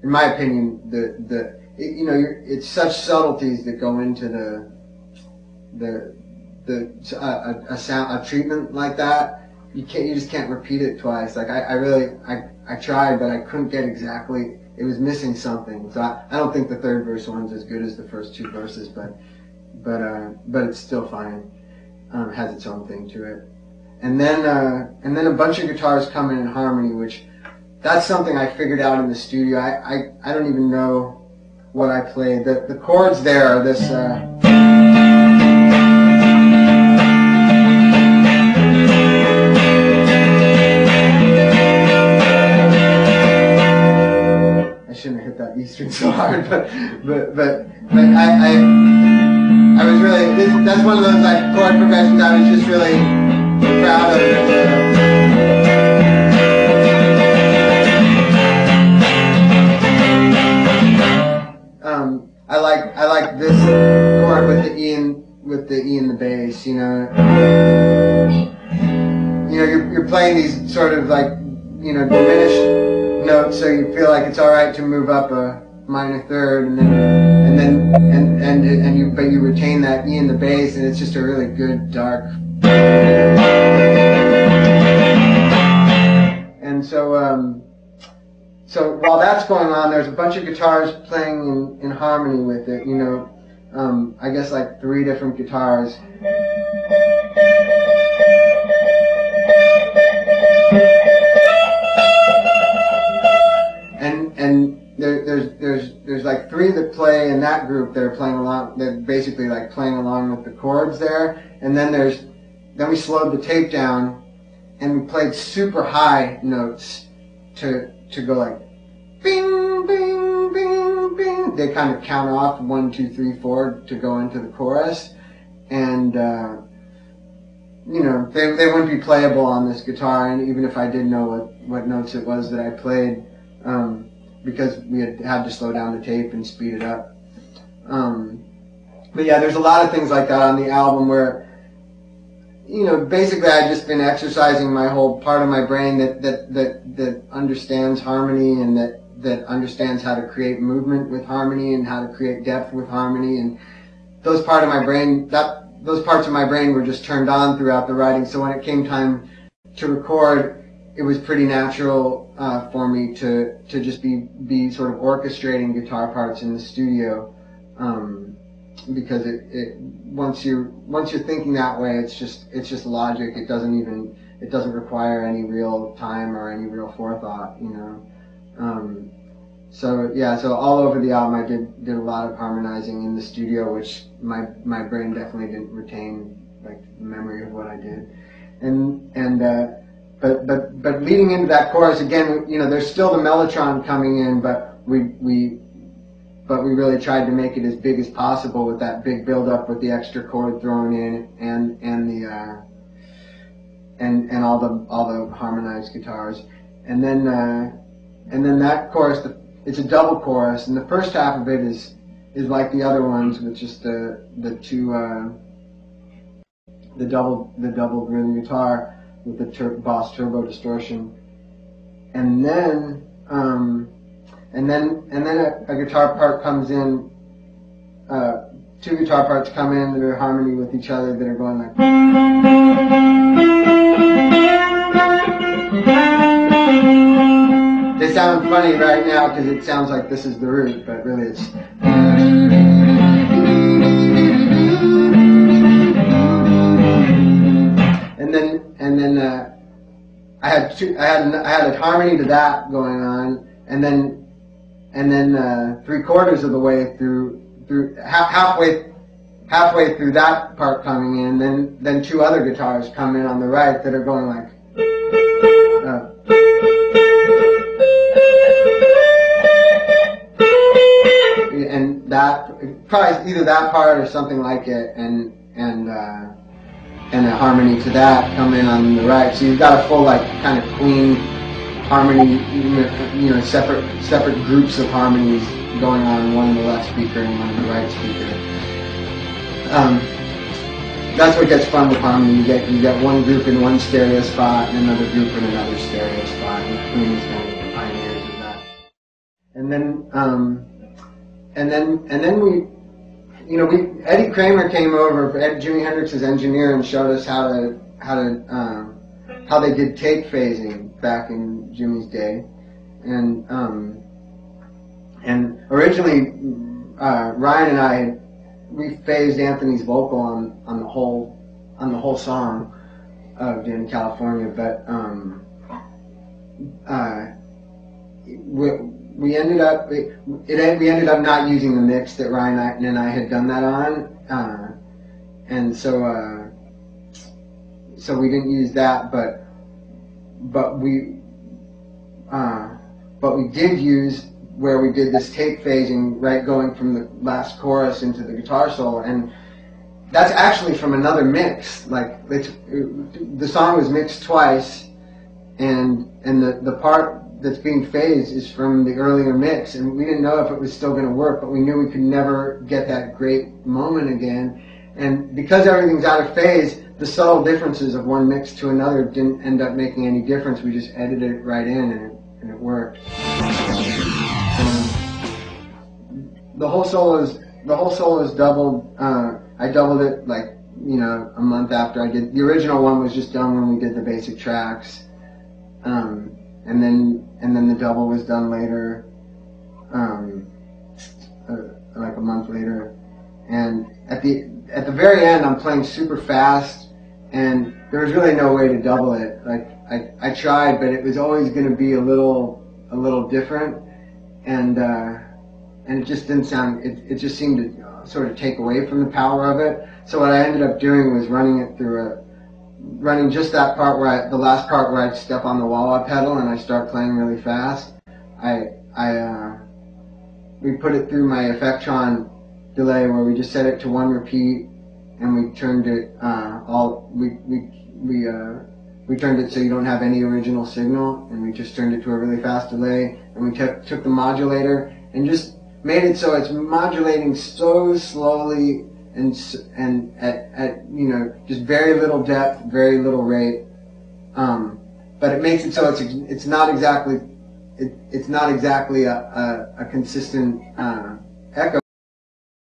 in my opinion, it's such subtleties that go into a treatment like that. You just can't repeat it twice. Like I tried, but I couldn't get exactly. It was missing something. So I don't think the third verse one's as good as the first two verses, but it's still fine. Has its own thing to it. And then a bunch of guitars come in harmony, which that's something I figured out in the studio. I don't even know what I played. The chords there are this. I shouldn't have hit that E string so hard, but I was really, that's one of those like chord progressions I was just really proud of. I like this chord with the E and the bass. You're playing these sort of like diminished notes, so you feel like it's all right to move up a minor third, but you retain that E in the bass, and it's just a really good dark. And so while that's going on, there's a bunch of guitars playing in harmony with it. I guess like 3 different guitars. And there's like 3 that play in that group that are playing along. They're basically like playing along with the chords there. And then we slowed the tape down, and we played super high notes to go like bing bing bing bing. They kind of count off 1, 2, 3, 4 to go into the chorus, and they wouldn't be playable on this guitar, and even if I did know what notes it was that I played. Because we had to slow down the tape and speed it up. But yeah, there's a lot of things like that on the album where, basically I've just been exercising my whole part of my brain that understands harmony, and that understands how to create movement with harmony and how to create depth with harmony. And those parts of my brain were just turned on throughout the writing. So when it came time to record, it was pretty natural for me to just be sort of orchestrating guitar parts in the studio, because once you're thinking that way, it's just logic. It doesn't require any real time or any real forethought, So all over the album, I did a lot of harmonizing in the studio, which my brain definitely didn't retain like the memory of what I did, But leading into that chorus again, there's still the mellotron coming in, but we really tried to make it as big as possible with that big build up with the extra chord thrown in and all the harmonized guitars, and then that chorus, it's a double chorus, and the first half of it is like the other ones with just the double rhythm guitar with the Boss turbo distortion, and then a guitar part comes in. 2 guitar parts come in that are in harmony with each other, that are going like. They sound funny right now because it sounds like this is the root, but really it's. And then I had a harmony to that going on, and then 3/4 of the way through halfway through that part coming in, then 2 other guitars come in on the right that are going like. And that probably either that part or something like it, and a harmony to that come in on the right. So you've got a full like kind of clean harmony, separate groups of harmonies going on, one in the left speaker and one in the right speaker. That's what gets fun with harmony. You get one group in one stereo spot and another group in another stereo spot, and Queen is kind of the pioneers of that. and then we, Eddie Kramer came over, Jimi Hendrix's engineer, and showed us how they did tape phasing back in Jimmy's day, and originally Ryan and I we phased Anthony's vocal on the whole song of in California, but we ended up not using the mix that Ryan and I had done that on, and so we didn't use that, but we did use where we did this tape phasing, right, going from the last chorus into the guitar solo, and that's actually from another mix. Like the song was mixed twice, and the part that's being phased is from the earlier mix, and we didn't know if it was still going to work, but we knew we could never get that great moment again. And because everything's out of phase, the subtle differences of one mix to another didn't end up making any difference. We just edited it right in, and it worked. The whole solo is doubled. I doubled it like a month after I did the original one. Was just done when we did the basic tracks, and then the double was done later, like a month later. And at the very end, I'm playing super fast, and there was really no way to double it. Like I tried, but it was always going to be a little different, and it just didn't sound. It just seemed to sort of take away from the power of it. So what I ended up doing was running just that part the last part where I step on the wah-wah pedal and I start playing really fast. We put it through my Effectron delay where we just set it to 1 repeat, and we turned it we turned it so you don't have any original signal, and we just turned it to a really fast delay, and we took the modulator and just made it so it's modulating so slowly and at just very little depth, very little rate, but it makes it so it's not exactly a consistent